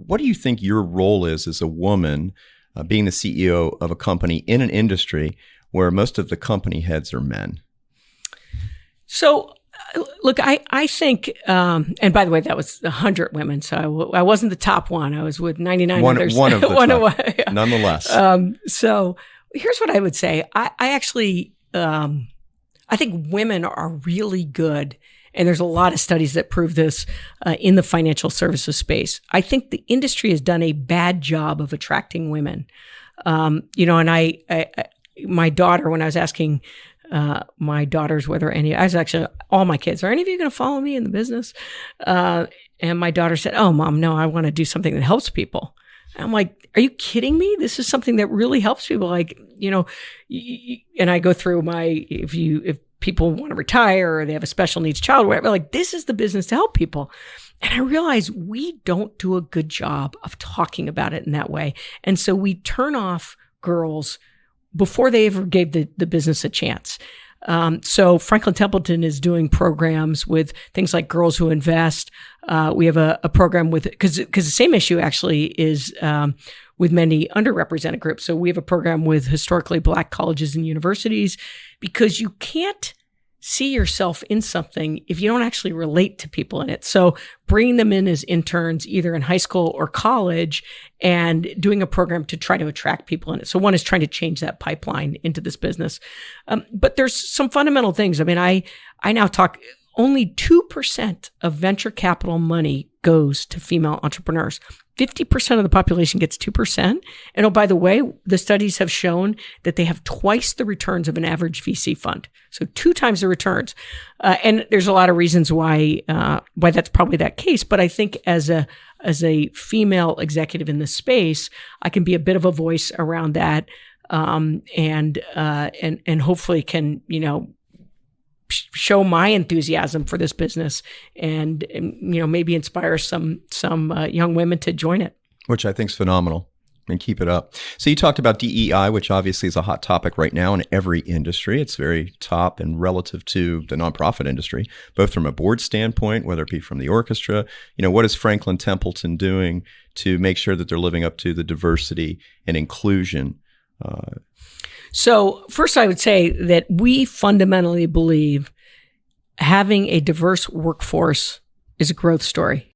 what do you think your role is as a woman, being the CEO of a company in an industry where most of the company heads are men? So, look, I think, and by the way, that was 100 women, so I wasn't the top one. I was with 99 others. One of the top, yeah. Nonetheless. So here's what I would say. I actually, I think women are really good, and there's a lot of studies that prove this in the financial services space. I think the industry has done a bad job of attracting women. And my daughter, when I was asking my daughters whether all my kids, are any of you going to follow me in the business? And my daughter said, "Oh, Mom, no, I want to do something that helps people." And I'm like, "Are you kidding me? This is something that really helps people." Like, and I go through if people want to retire or they have a special needs child, whatever, like this is the business to help people. And I realize we don't do a good job of talking about it in that way. And so we turn off girls before they ever gave the business a chance. So Franklin Templeton is doing programs with things like Girls Who Invest. We have a program because the same issue actually is with many underrepresented groups. So we have a program with historically Black colleges and universities, because you can't see yourself in something if you don't actually relate to people in it. So bringing them in as interns, either in high school or college, and doing a program to try to attract people in it. So one is trying to change that pipeline into this business. But there's some fundamental things. I mean, I now talk, only 2% of venture capital money goes to female entrepreneurs. 50% of the population gets 2%. And oh, by the way, the studies have shown that they have twice the returns of an average VC fund. So 2 times the returns. And there's a lot of reasons why that's probably that case. But I think as a female executive in this space, I can be a bit of a voice around that. And hopefully can, show my enthusiasm for this business and maybe inspire some young women to join it. Which I think is phenomenal, and keep it up. So you talked about DEI, which obviously is a hot topic right now in every industry. It's very top and relative to the nonprofit industry, both from a board standpoint, whether it be from the orchestra. What is Franklin Templeton doing to make sure that they're living up to the diversity and inclusion? So first, I would say that we fundamentally believe having a diverse workforce is a growth story.